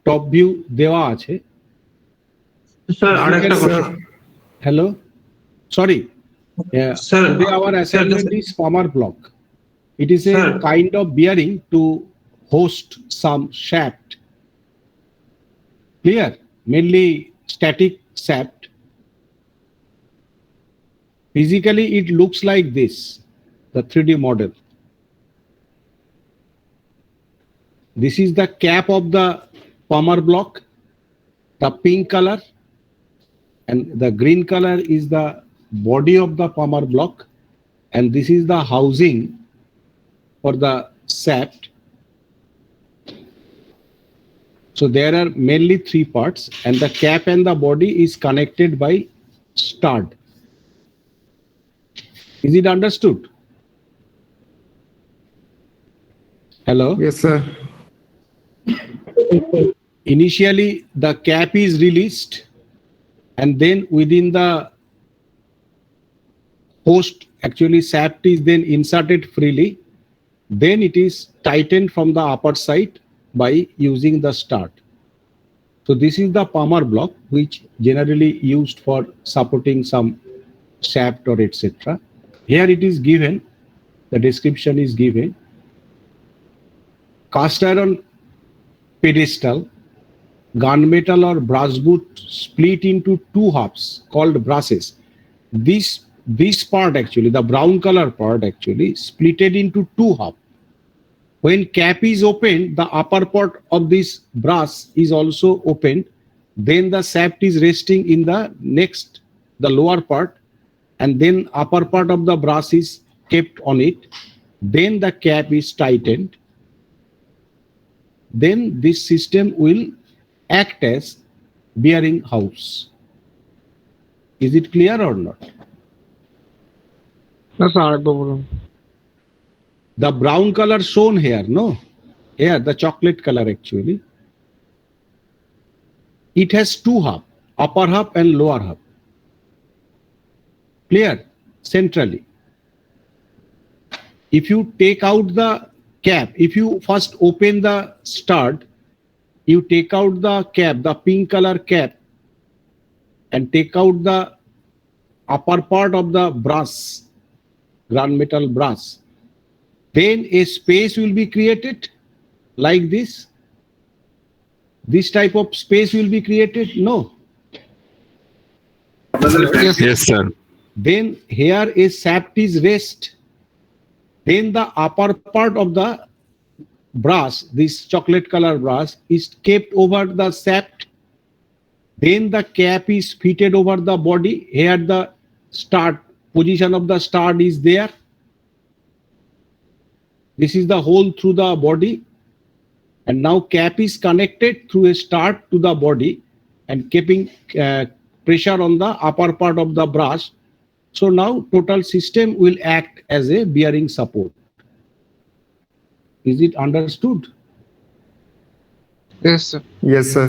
Top view দেওয়া আছে। Sir আরেকটা কথা। Hello, sorry. Sir, Today our assignment is palmar block. It is a Sir. kind of bearing to host some shaft. Clear? Mainly static shaft. Physically, it looks like this, the 3D model. This is the cap of the palmar block, the pink color, and the green color is the body of the palmar block, and this is the housing for the shaft. So there are mainly three parts, and the cap and the body is connected by stud. Is it understood? Hello? Yes, sir. Initially, the cap is released, and then within the host, actually shaft is then inserted freely. Then it is tightened from the upper side by using the stud. So this is the palmar block, which generally used for supporting some shaft or etc. Here it is given, the description is given. Cast iron pedestal, gunmetal or brass boot split into two halves called brasses. This part actually, the brown color part actually splitted into two halves. When cap is opened, the upper part of this brass is also opened. Then the shaft is resting in the next, the lower part, and then upper part of the brass is kept on it. Then the cap is tightened. Then this system will act as bearing house. Is it clear or not? The brown color shown here, no? Here, the chocolate color actually. It has two halves, upper half and lower half. Clear? Centrally. If you take out the cap, if you first open the stud, you take out the cap, the pink color cap, and take out the upper part of the brass, gunmetal brass. Then a space will be created like this. This type of space will be created? No. Yes, sir. Then here a shaft is rest. Then the upper part of the brass, this chocolate color brass, is kept over the shaft. Then the cap is fitted over the body. Here the stud, position of the stud is there. This is the hole through the body. And now cap is connected through a stud to the body and keeping pressure on the upper part of the brass. So now total system will act as a bearing support. Is it understood? Yes, sir. Yes, sir.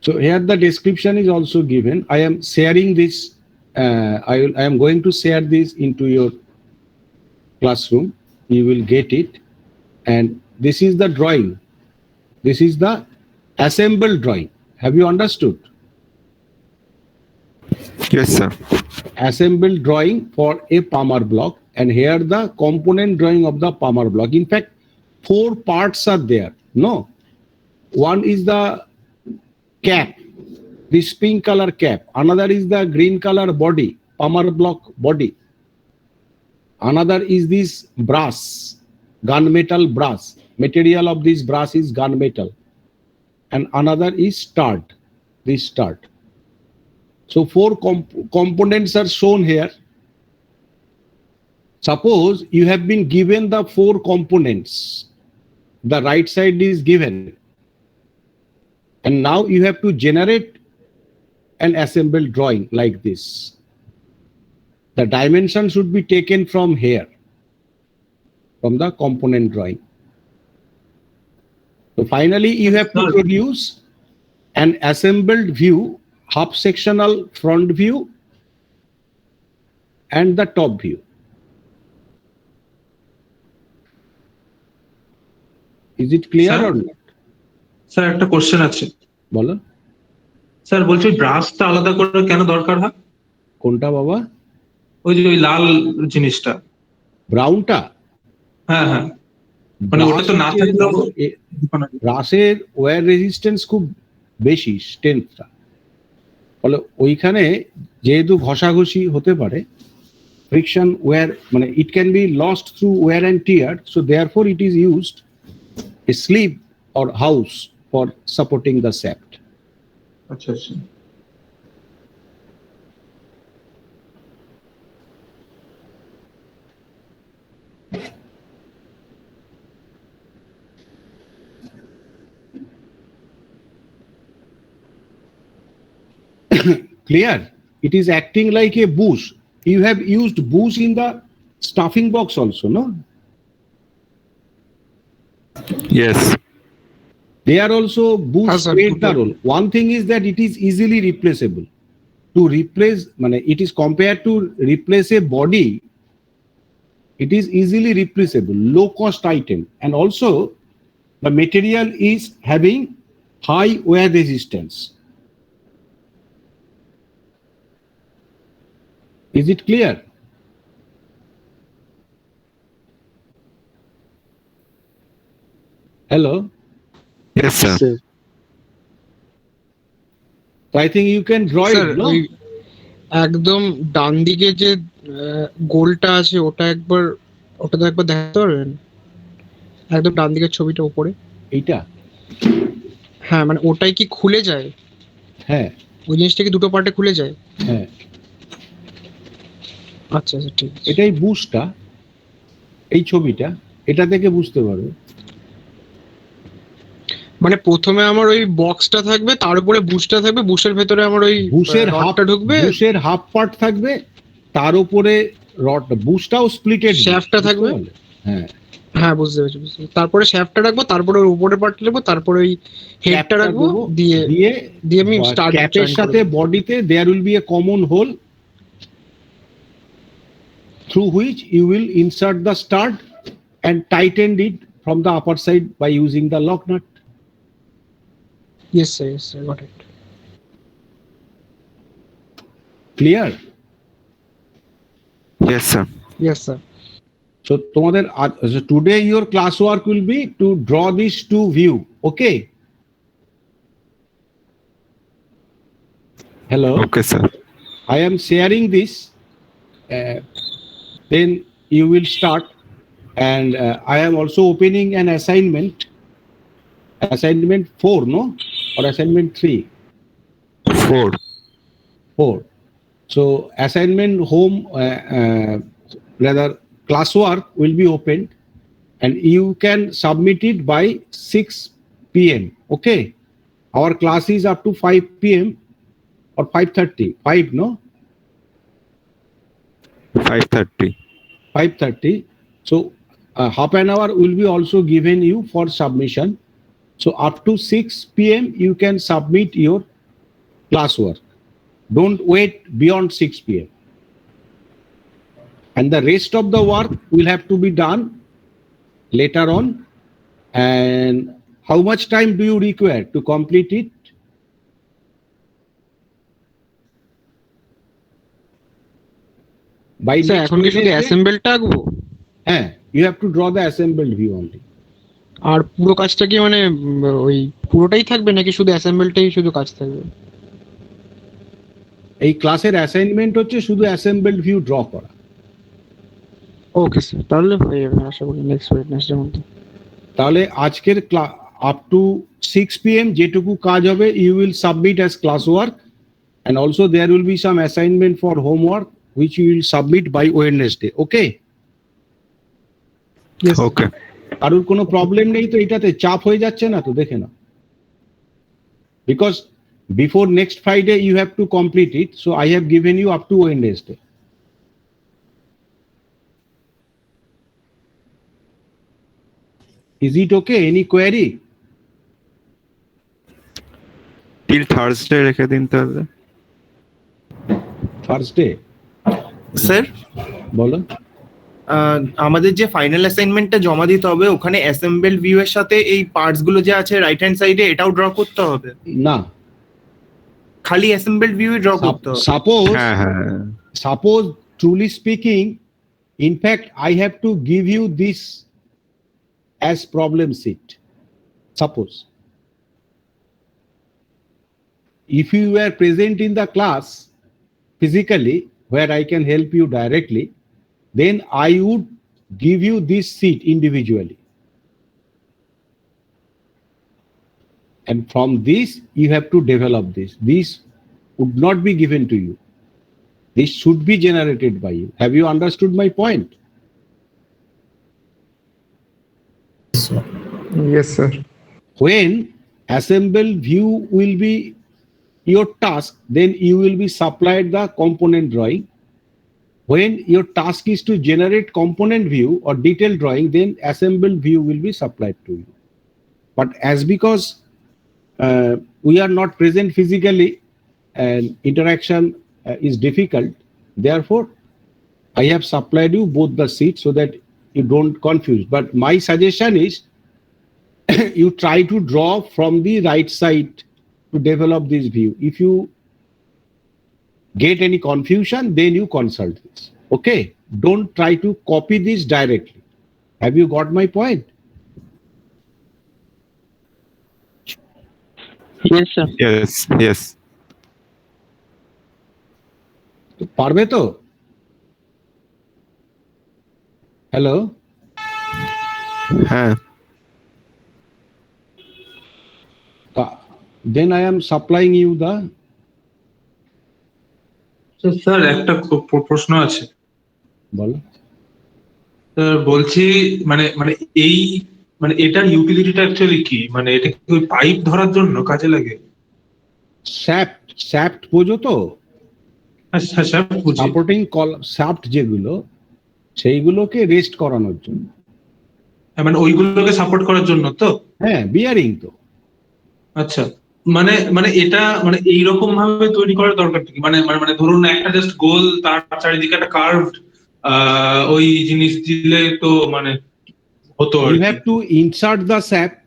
So here the description is also given. I am sharing this. I am going to share this into your classroom. You will get it. And this is the drawing. This is the assembled drawing. Have you understood? Yes, sir. Assembled drawing for a palmar block, and here the component drawing of the palmar block. In fact, 4 parts are there. No, one is the cap, this pink color cap. Another is the green color body, palmar block body. Another is this brass, gunmetal brass. Material of this brass is gunmetal. And another is stud, this stud. So 4 components are shown here. Suppose you have been given the 4 components. The right side is given. And now you have to generate an assembled drawing like this. The dimension should be taken from here, from the component drawing. So finally, you have to produce an assembled view, half sectional front view and the top view. Is it clear Sir? or not? Sir একটা question আছে। বলো sir বলছি ব্রাশটা আলাদা করে কেন দরকার হয়? কোনটা বাবা? ওই যে ওই লাল জিনিসটা। ব্রাউনটা? হ্যাঁ হ্যাঁ, মানে ওটা তো না থাকলেও ব্রাশের ওয়্যার রেজিস্ট্যান্স খুব বেশি, স্ট্রেংথটা, ফলে ওইখানে যেহেতু ঘষাঘষি হতে পারে, ফ্রিকশন ওয়্যার মানে it can be lost through wear and tear, so therefore it is used a sleeve or house for supporting the shaft. আচ্ছা আচ্ছা। Clear? It is acting like a bush. You have used bush in the stuffing box also, no? Yes. They are also bush Yes, sir. played the role. One thing is that it is easily replaceable. To replace, it is compared to replace a body, it is easily replaceable, low cost item, and also the material is having high wear resistance. Is it clear? Hello? Yes, sir. So I think you can draw sir it, no? ওই একদম ডান দিকে যে গোলটা আছে ওটা তো একবার দেখাতে পারবেন? একদম ডান দিকের ছবিটা উপরে। এইটা? হ্যাঁ, মানে ওটাই কি খুলে যায়? হ্যাঁ ওই জিনিসটা কি দুটো পার্টে খুলে যায়? হ্যাঁ, আচ্ছা আচ্ছা, ঠিক আছে। এটাই বুশটা, এই ছবিটা, এটা থেকে বুঝতে পারবে। মানে প্রথমে আমার ওই বক্সটা থাকবে, তার উপরে বুশটা থাকবে, বুশের ভেতরে আমার ওই বুশের রডটা ঢুকবে, বুশের হাফ পার্ট থাকবে, তার উপরে রড, বুশটাও স্প্লিটেড, শ্যাফটটা থাকবে। হ্যাঁ হ্যাঁ, বুঝতে পেরেছি। তারপরে শ্যাফটটা রাখবো, তারপরে ওর উপরের পার্ট রাখবো, তারপরে ওই হেডটা রাখবো, দিয়ে দিয়ে আমি স্টার্ট ক্যাপের সাথে বডিতে there will be a common hole through which you will insert the stud and tighten it from the upper side by using the lock nut. Yes sir, got it. Clear? Yes, sir. Yes sir. So তোমাদের so today your class work will be to draw this to view. Okay? Hello? Okay, sir. I am sharing this, then you will start, and I am also opening an assignment 4, no, or assignment 3? 4. So assignment home, rather classwork will be opened, and you can submit it by 6 p.m. Okay, our class is up to 5 p.m. or 5:30. 5, no? 5:30. 5:30. So half an hour will be also given you for submission. So up to 6 p.m. you can submit your classwork. Don't wait beyond 6 p.m. And the rest of the work will have to be done later on. And how much time do you require to complete it? By sir next এখন কি শুধু Wednesday? অ্যাসেম্বলটা আঁকবো? হ্যাঁ, you have to draw the assembled view only. আর পুরো কাজটা কি মানে ওই পুরোটাই থাকবে নাকি শুধু অ্যাসেম্বলটাই শুধু কাজ থাকবে? এই ক্লাসের অ্যাসাইনমেন্ট হচ্ছে শুধু অ্যাসেম্বলড ভিউ ড্র করা। ওকে স্যার, তাহলে হয়ে যাবে আশা করি নেক্সট ওয়েডনেসডের মধ্যে। তাহলে আজকের আপ টু 6 p.m. যেটুকু কাজ হবে you will submit as class work, and also there will be some assignment for homework which you will submit by Wednesday. Okay? Okay. কারোর কোনো প্রবলেম নেই তো? এটাতে চাপ হয়ে যাচ্ছে না তো? দেখে নাও, because before next Friday you have to complete it, so I have given you up to Wednesday. Is it okay? Any query? Till Thursday রেখে দিন তাহলে। Thursday? স্যার বলো। আমাদের যে ফাইনাল অ্যাসাইনমেন্টটা জমা দিতে হবে ওখানে অ্যাসেম্বল ভিউ এর সাথে এই পার্টস গুলো যে আছে রাইট হ্যান্ড সাইডে এটাও ড্র করতে হবে, না, খালি অ্যাসেম্বল ভিউ ড্র করতে হবে? suppose হ্যাঁ হ্যাঁ suppose truly speaking, in fact I have to give you this as problem sheet. Suppose if you were present in the class physically where I can help you directly, then I would give you this sheet individually, and from this you have to develop this. This would not be given to you. This should be generated by you. Have you understood my point? Yes, sir. When assemble view will be your task, then you will be supplied the component drawing. When your task is to generate component view or detailed drawing, then assemble view will be supplied to you. But as because we are not present physically and interaction is difficult, therefore I have supplied you both the sheets so that you don't confuse. But my suggestion is you try to draw from the right side to develop this view. If you get any confusion, then you consult this. Okay, don't try to copy this directly. Have you got my point? Yes, sir. Yes yes পারবে তো? Hello, হ্যাঁ then I am supplying you the sir একটা প্রশ্ন আছে। বলো। Sir বলছি মানে মানে এই মানে এটার ইউটিলিটিটা অ্যাকচুয়ালি কি? মানে এটা কি ওই পাইপ ধরার জন্য কাজে লাগে? শ্যাফট বোঝো তো? আচ্ছা স্যার বুঝি। সাপোর্টিং শ্যাফট যেগুলো সেইগুলোকে রেস্ট করানোর জন্য। মানে ওইগুলোকে সাপোর্ট করার জন্য তো? হ্যাঁ, বিয়ারিং তো। আচ্ছা, মানে মানে এটা মানে এইরকম ভাবে তৈরি করার দরকার কি? মানে মানে মানে ধরুন একটা জাস্ট গোল, তার চারিদিকে একটা কার্ভড ওই জিনিস দিলে তো মানে হতো আর You কি। have to insert the shaft.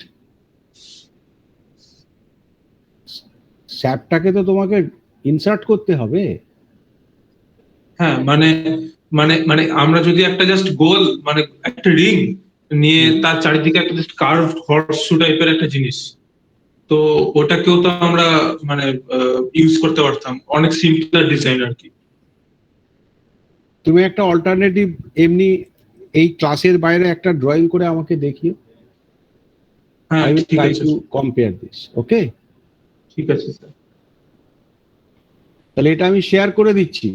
শ্যাফটটাকে তো তোমাকে ইনসার্ট করতে হবে। হ্যাঁ মানে মানে মানে আমরা যদি একটা জাস্ট গোল মানে একটা রিং নিয়ে তার চারিদিকে একটা জাস্ট কার্ভড হর্সশু টাইপের একটা জিনিস, তো ওটাকেও তো আমরা মানে ইউজ করতে পারতাম, অনেক সিম্পল ডিজাইন আর কি। তুমি একটা অল্টারনেটিভ এমনি এই ক্লাসের বাইরে একটা ড্রয়িং করে আমাকে দেখিও। হ্যাঁ I will ঠিক try আছে, to compare this. Okay? ঠিক আছে স্যার। তাহলে এটা আমি শেয়ার করে দিচ্ছি।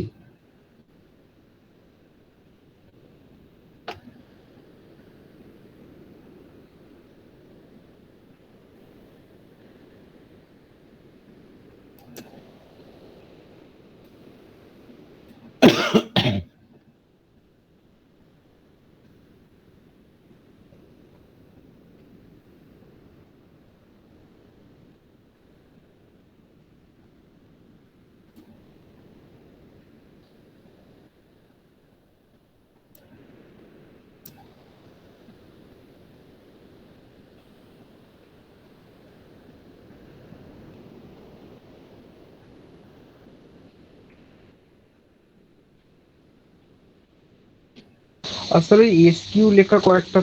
আসলে এসকিউ লেখা কয়েকটা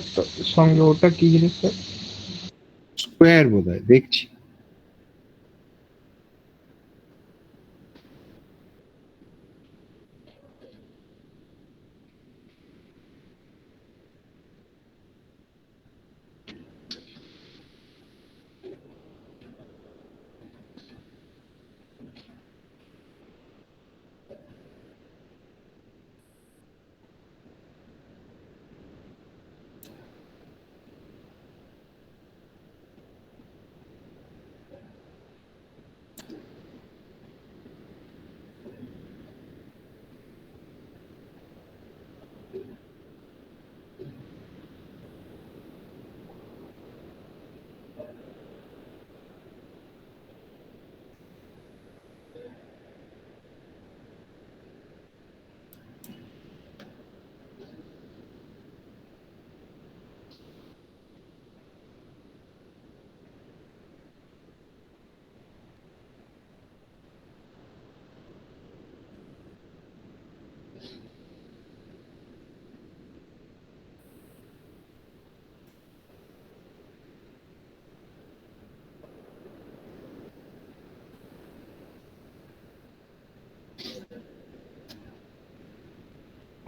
সঙ্গে ওটা কি জিনিস স্যার? স্কোয়ার বোধহয় দেখছি।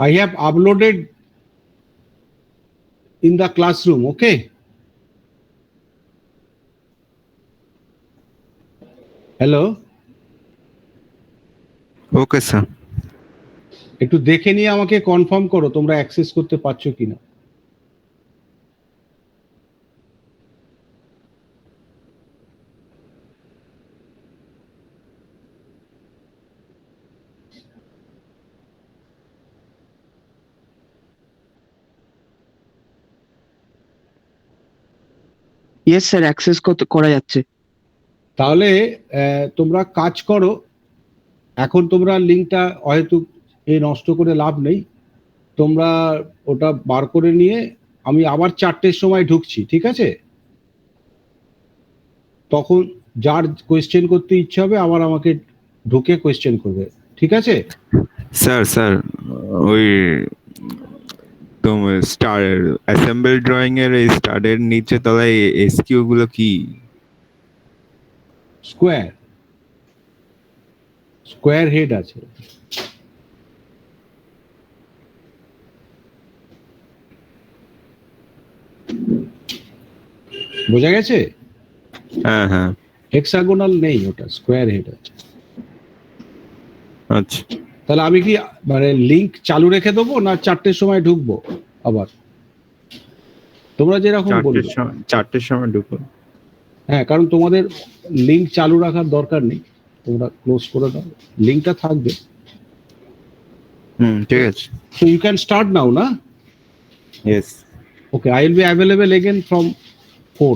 I have uploaded in the classroom. Okay. Hello. Okay sir. একটু দেখে নিয়ে আমাকে কনফার্ম করো তোমরা অ্যাক্সেস করতে পারছো কিনা। ইয়েস স্যার, অ্যাক্সেস করা যাচ্ছে। তাহলে তোমরা কাজ করো, এখন তোমরা লিঙ্কটা হয়তো নষ্ট করে লাভ নেই, তোমরা ওটা বার করে নিয়ে আমি আবার 4টের সময় ঢুকছি, ঠিক আছে? তখন যার কোয়েশ্চেন করতে ইচ্ছা হবে আবার আমাকে ঢুকে কোয়েশ্চেন করবে, ঠিক আছে? স্যার ওই তোমার স্টার অ্যাসেম্বল ড্রয়িং এর এই স্টারের নিচে তলায় এসকিউ গুলো কি? স্কোয়ার হেড আছে। বোঝা গেছে? হ্যাঁ। হেক্সাগোনাল নেই, ওটা স্কোয়ার হেড আছে। আচ্ছা, তাহলে আমি কি মানে লিংক চালু রেখে দেবো না 4টের সময় ঢুকবো আবার? তোমরা যেরকম বলবে। 4টের সময় ঢুকো। হ্যাঁ, কারণ তোমাদের লিংক চালু রাখার দরকার নেই, তোমরা ক্লোজ করে দাও, লিংকটা থাকবে। ঠিক আছে। So you can start now, na? Yes. Okay, I will be available again from 4.